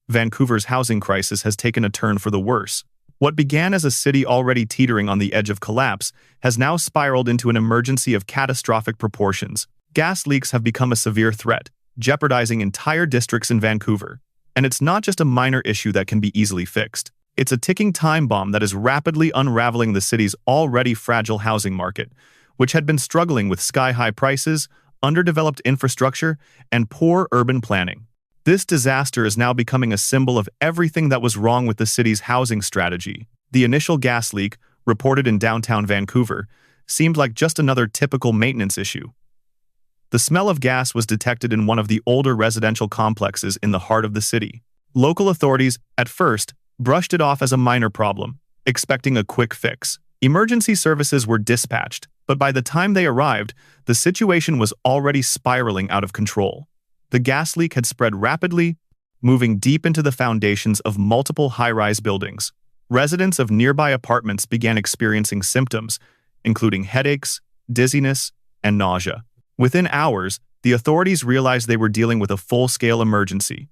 Vancouver's housing crisis has taken a turn for the worse. What began as a city already teetering on the edge of collapse has now spiraled into an emergency of catastrophic proportions. Gas leaks have become a severe threat, jeopardizing entire districts in Vancouver. And it's not just a minor issue that can be easily fixed. It's a ticking time bomb that is rapidly unraveling the city's already fragile housing market, which had been struggling with sky-high prices, underdeveloped infrastructure, and poor urban planning. This disaster is now becoming a symbol of everything that was wrong with the city's housing strategy. The initial gas leak, reported in downtown Vancouver, seemed like just another typical maintenance issue. The smell of gas was detected in one of the older residential complexes in the heart of the city. Local authorities, at first, brushed it off as a minor problem, expecting a quick fix. Emergency services were dispatched, but by the time they arrived, the situation was already spiraling out of control. The gas leak had spread rapidly, moving deep into the foundations of multiple high-rise buildings. Residents of nearby apartments began experiencing symptoms, including headaches, dizziness, and nausea. Within hours, the authorities realized they were dealing with a full-scale emergency.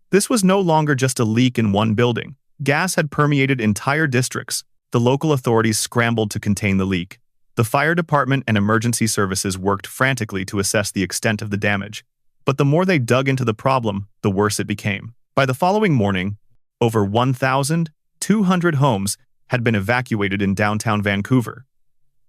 This was no longer just a leak in one building. Gas had permeated entire districts. The local authorities scrambled to contain the leak. The fire department and emergency services worked frantically to assess the extent of the damage. But the more they dug into the problem, the worse it became. By the following morning, over 1,200 homes had been evacuated in downtown Vancouver.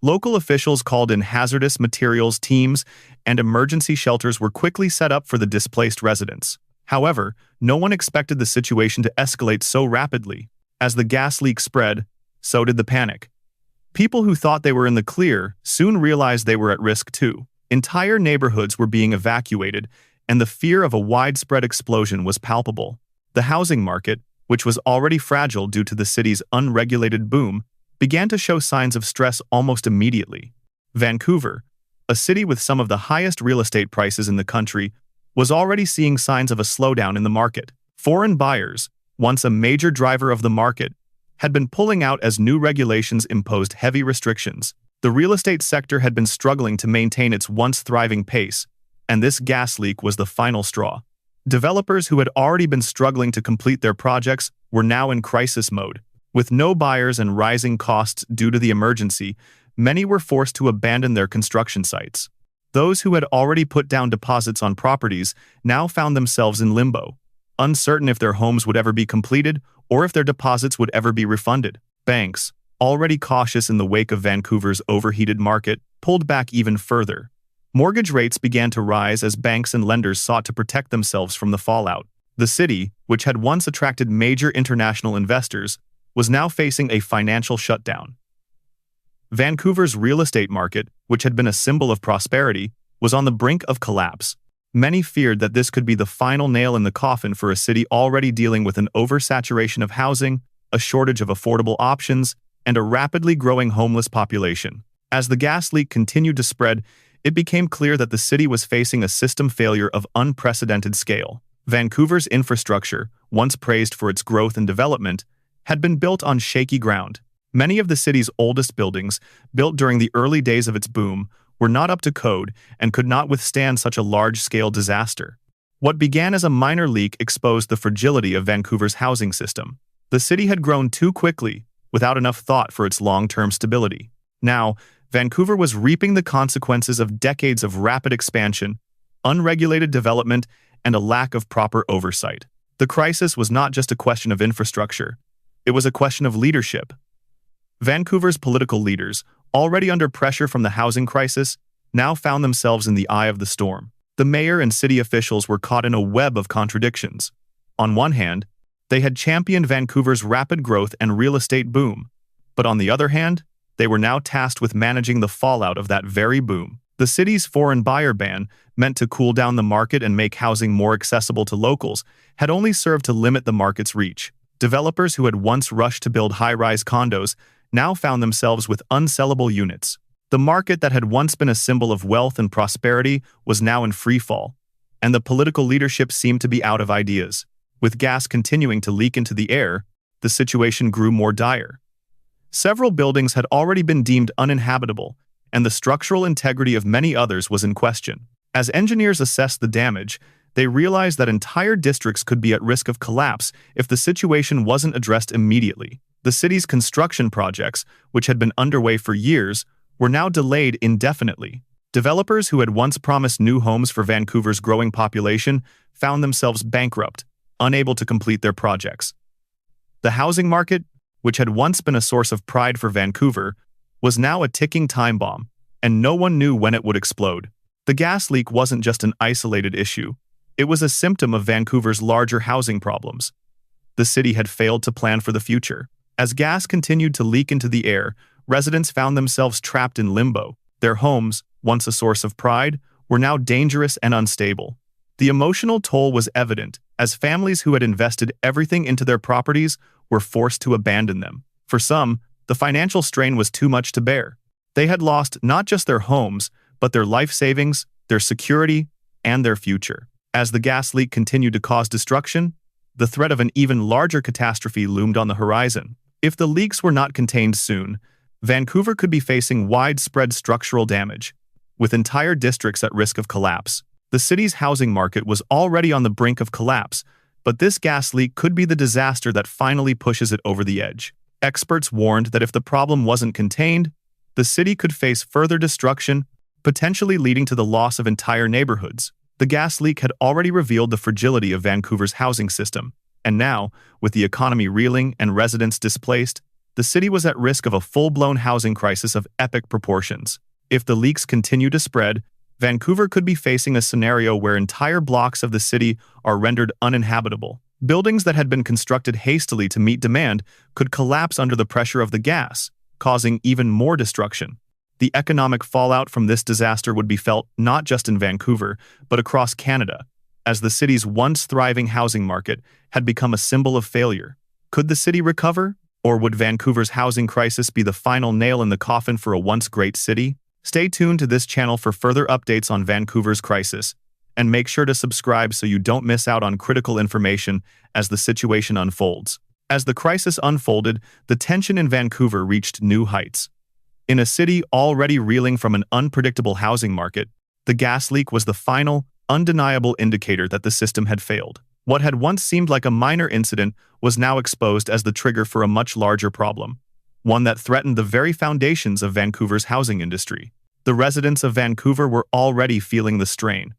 Local officials called in hazardous materials teams, and emergency shelters were quickly set up for the displaced residents. However, no one expected the situation to escalate so rapidly. As the gas leak spread, so did the panic. People who thought they were in the clear soon realized they were at risk too. Entire neighborhoods were being evacuated, and the fear of a widespread explosion was palpable. The housing market, which was already fragile due to the city's unregulated boom, began to show signs of stress almost immediately. Vancouver, a city with some of the highest real estate prices in the country, was already seeing signs of a slowdown in the market. Foreign buyers, once a major driver of the market, had been pulling out as new regulations imposed heavy restrictions. The real estate sector had been struggling to maintain its once thriving pace, and this gas leak was the final straw. Developers who had already been struggling to complete their projects were now in crisis mode. With no buyers and rising costs due to the emergency, many were forced to abandon their construction sites. Those who had already put down deposits on properties now found themselves in limbo, uncertain if their homes would ever be completed or if their deposits would ever be refunded. Banks, already cautious in the wake of Vancouver's overheated market, pulled back even further. Mortgage rates began to rise as banks and lenders sought to protect themselves from the fallout. The city, which had once attracted major international investors, was now facing a financial shutdown. Vancouver's real estate market, which had been a symbol of prosperity, was on the brink of collapse. Many feared that this could be the final nail in the coffin for a city already dealing with an oversaturation of housing, a shortage of affordable options, and a rapidly growing homeless population. As the gas leak continued to spread, it became clear that the city was facing a system failure of unprecedented scale. Vancouver's infrastructure, once praised for its growth and development, had been built on shaky ground. Many of the city's oldest buildings, built during the early days of its boom, were not up to code and could not withstand such a large-scale disaster. What began as a minor leak exposed the fragility of Vancouver's housing system. The city had grown too quickly, without enough thought for its long-term stability. Now, Vancouver was reaping the consequences of decades of rapid expansion, unregulated development, and a lack of proper oversight. The crisis was not just a question of infrastructure. It was a question of leadership. Vancouver's political leaders, already under pressure from the housing crisis, now found themselves in the eye of the storm. The mayor and city officials were caught in a web of contradictions. On one hand, they had championed Vancouver's rapid growth and real estate boom, but on the other hand, they were now tasked with managing the fallout of that very boom. The city's foreign buyer ban, meant to cool down the market and make housing more accessible to locals, had only served to limit the market's reach. Developers who had once rushed to build high-rise condos now found themselves with unsellable units. The market that had once been a symbol of wealth and prosperity was now in free fall, and the political leadership seemed to be out of ideas. With gas continuing to leak into the air, the situation grew more dire. Several buildings had already been deemed uninhabitable, and the structural integrity of many others was in question. As engineers assessed the damage, They realized that entire districts could be at risk of collapse if the situation wasn't addressed immediately. The city's construction projects, which had been underway for years, were now delayed indefinitely. Developers who had once promised new homes for Vancouver's growing population found themselves bankrupt, unable to complete their projects. The housing market, which had once been a source of pride for Vancouver, was now a ticking time bomb, and no one knew when it would explode. The gas leak wasn't just an isolated issue. It was a symptom of Vancouver's larger housing problems. The city had failed to plan for the future. As gas continued to leak into the air, residents found themselves trapped in limbo. Their homes, once a source of pride, were now dangerous and unstable. The emotional toll was evident, as families who had invested everything into their properties were forced to abandon them. For some, the financial strain was too much to bear. They had lost not just their homes, but their life savings, their security, and their future. As the gas leak continued to cause destruction, the threat of an even larger catastrophe loomed on the horizon. If the leaks were not contained soon, Vancouver could be facing widespread structural damage, with entire districts at risk of collapse. The city's housing market was already on the brink of collapse, but this gas leak could be the disaster that finally pushes it over the edge. Experts warned that if the problem wasn't contained, the city could face further destruction, potentially leading to the loss of entire neighborhoods. The gas leak had already revealed the fragility of Vancouver's housing system, and now, with the economy reeling and residents displaced, the city was at risk of a full-blown housing crisis of epic proportions. If the leaks continue to spread, Vancouver could be facing a scenario where entire blocks of the city are rendered uninhabitable. Buildings that had been constructed hastily to meet demand could collapse under the pressure of the gas, causing even more destruction. The economic fallout from this disaster would be felt not just in Vancouver, but across Canada, as the city's once thriving housing market had become a symbol of failure. Could the city recover? Or would Vancouver's housing crisis be the final nail in the coffin for a once great city? Stay tuned to this channel for further updates on Vancouver's crisis, and make sure to subscribe so you don't miss out on critical information as the situation unfolds. As the crisis unfolded, the tension in Vancouver reached new heights. In a city already reeling from an unpredictable housing market, the gas leak was the final, undeniable indicator that the system had failed. What had once seemed like a minor incident was now exposed as the trigger for a much larger problem, one that threatened the very foundations of Vancouver's housing industry. The residents of Vancouver were already feeling the strain.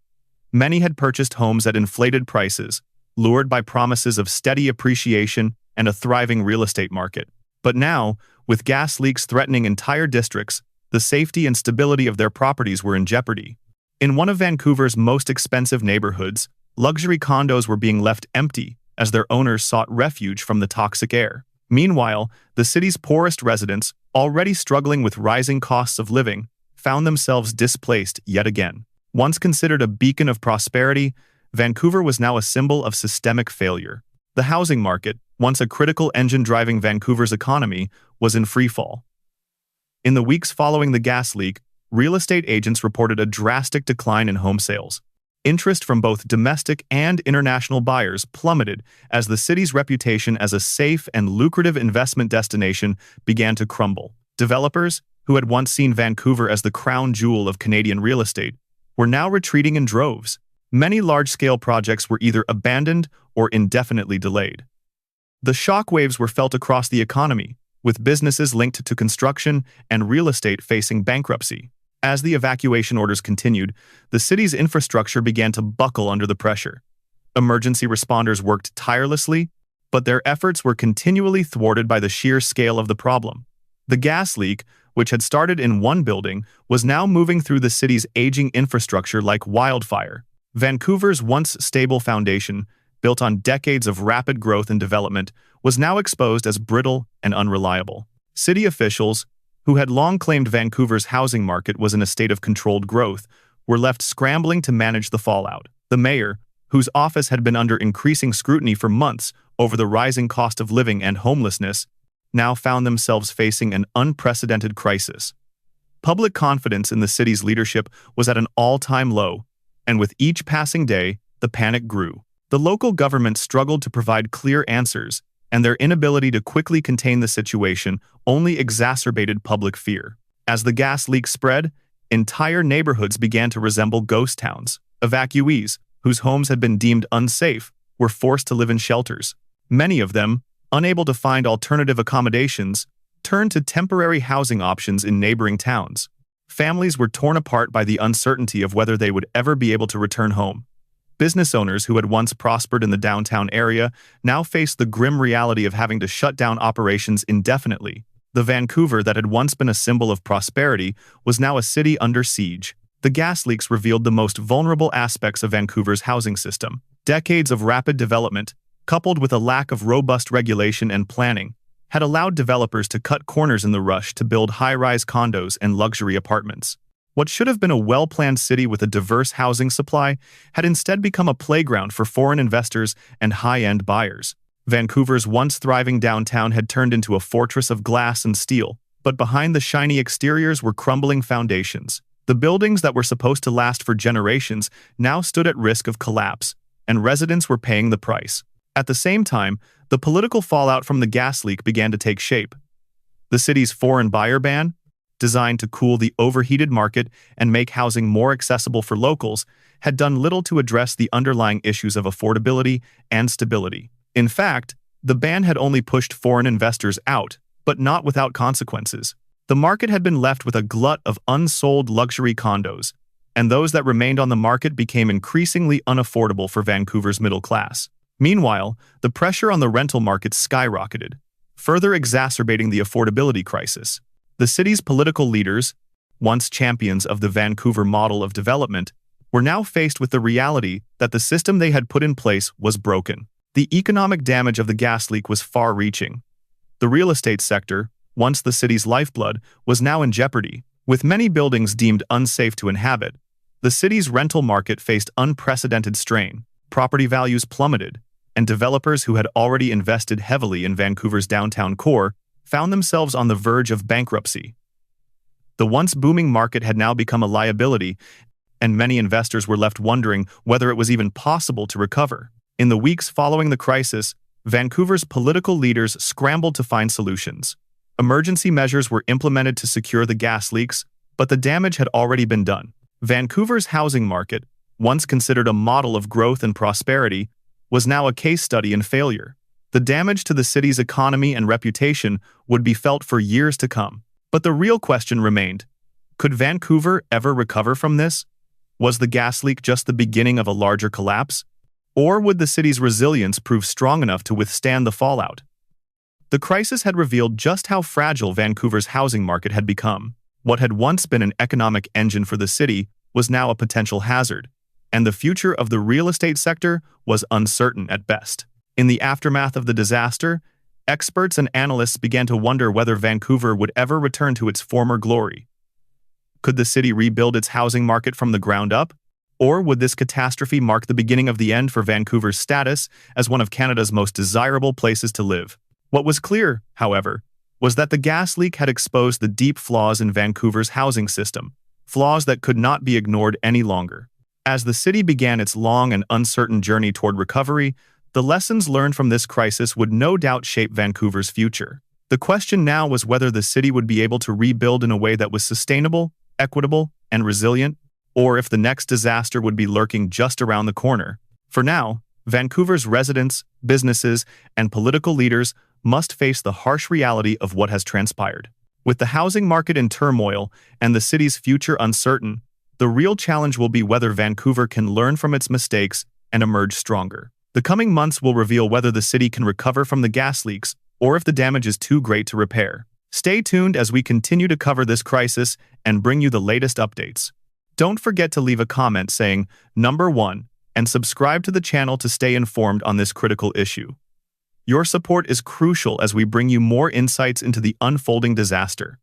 Many had purchased homes at inflated prices, lured by promises of steady appreciation and a thriving real estate market. But now, with gas leaks threatening entire districts, the safety and stability of their properties were in jeopardy. In one of Vancouver's most expensive neighborhoods, luxury condos were being left empty as their owners sought refuge from the toxic air. Meanwhile, the city's poorest residents, already struggling with rising costs of living, found themselves displaced yet again. Once considered a beacon of prosperity, Vancouver was now a symbol of systemic failure. The housing market, once a critical engine driving Vancouver's economy, was in freefall. In the weeks following the gas leak, real estate agents reported a drastic decline in home sales. Interest from both domestic and international buyers plummeted as the city's reputation as a safe and lucrative investment destination began to crumble. Developers, who had once seen Vancouver as the crown jewel of Canadian real estate, were now retreating in droves. Many large-scale projects were either abandoned or indefinitely delayed. The shockwaves were felt across the economy, with businesses linked to construction and real estate facing bankruptcy. As the evacuation orders continued, the city's infrastructure began to buckle under the pressure. Emergency responders worked tirelessly, but their efforts were continually thwarted by the sheer scale of the problem. The gas leak, which had started in one building, was now moving through the city's aging infrastructure like wildfire. Vancouver's once stable foundation, built on decades of rapid growth and development, was now exposed as brittle and unreliable. City officials, who had long claimed Vancouver's housing market was in a state of controlled growth, were left scrambling to manage the fallout. The mayor, whose office had been under increasing scrutiny for months over the rising cost of living and homelessness, now found themselves facing an unprecedented crisis. Public confidence in the city's leadership was at an all-time low, and with each passing day, the panic grew. The local government struggled to provide clear answers, and their inability to quickly contain the situation only exacerbated public fear. As the gas leak spread, entire neighborhoods began to resemble ghost towns. Evacuees, whose homes had been deemed unsafe, were forced to live in shelters. Many of them, unable to find alternative accommodations, turned to temporary housing options in neighboring towns. Families were torn apart by the uncertainty of whether they would ever be able to return home. Business owners who had once prospered in the downtown area now faced the grim reality of having to shut down operations indefinitely. The Vancouver that had once been a symbol of prosperity was now a city under siege. The gas leaks revealed the most vulnerable aspects of Vancouver's housing system. Decades of rapid development, coupled with a lack of robust regulation and planning, had allowed developers to cut corners in the rush to build high-rise condos and luxury apartments. What should have been a well-planned city with a diverse housing supply had instead become a playground for foreign investors and high-end buyers. Vancouver's once thriving downtown had turned into a fortress of glass and steel, but behind the shiny exteriors were crumbling foundations. The buildings that were supposed to last for generations now stood at risk of collapse, and residents were paying the price. At the same time, the political fallout from the gas leak began to take shape. The city's foreign buyer ban, designed to cool the overheated market and make housing more accessible for locals, had done little to address the underlying issues of affordability and stability. In fact, the ban had only pushed foreign investors out, but not without consequences. The market had been left with a glut of unsold luxury condos, and those that remained on the market became increasingly unaffordable for Vancouver's middle class. Meanwhile, the pressure on the rental market skyrocketed, further exacerbating the affordability crisis. The city's political leaders, once champions of the Vancouver model of development, were now faced with the reality that the system they had put in place was broken. The economic damage of the gas leak was far-reaching. The real estate sector, once the city's lifeblood, was now in jeopardy. With many buildings deemed unsafe to inhabit, the city's rental market faced unprecedented strain. Property values plummeted, and developers who had already invested heavily in Vancouver's downtown core found themselves on the verge of bankruptcy. The once booming market had now become a liability, and many investors were left wondering whether it was even possible to recover. In the weeks following the crisis, Vancouver's political leaders scrambled to find solutions. Emergency measures were implemented to secure the gas leaks, but the damage had already been done. Vancouver's housing market, once considered a model of growth and prosperity, was now a case study in failure. The damage to the city's economy and reputation would be felt for years to come. But the real question remained: could Vancouver ever recover from this? Was the gas leak just the beginning of a larger collapse? Or would the city's resilience prove strong enough to withstand the fallout? The crisis had revealed just how fragile Vancouver's housing market had become. What had once been an economic engine for the city was now a potential hazard, and the future of the real estate sector was uncertain at best. In the aftermath of the disaster, experts and analysts began to wonder whether Vancouver would ever return to its former glory. Could the city rebuild its housing market from the ground up? Or would this catastrophe mark the beginning of the end for Vancouver's status as one of Canada's most desirable places to live? What was clear, however, was that the gas leak had exposed the deep flaws in Vancouver's housing system, flaws that could not be ignored any longer. As the city began its long and uncertain journey toward recovery, the lessons learned from this crisis would no doubt shape Vancouver's future. The question now was whether the city would be able to rebuild in a way that was sustainable, equitable, and resilient, or if the next disaster would be lurking just around the corner. For now, Vancouver's residents, businesses, and political leaders must face the harsh reality of what has transpired. With the housing market in turmoil and the city's future uncertain, the real challenge will be whether Vancouver can learn from its mistakes and emerge stronger. The coming months will reveal whether the city can recover from the gas leaks or if the damage is too great to repair. Stay tuned as we continue to cover this crisis and bring you the latest updates. Don't forget to leave a comment saying number 1 and subscribe to the channel to stay informed on this critical issue. Your support is crucial as we bring you more insights into the unfolding disaster.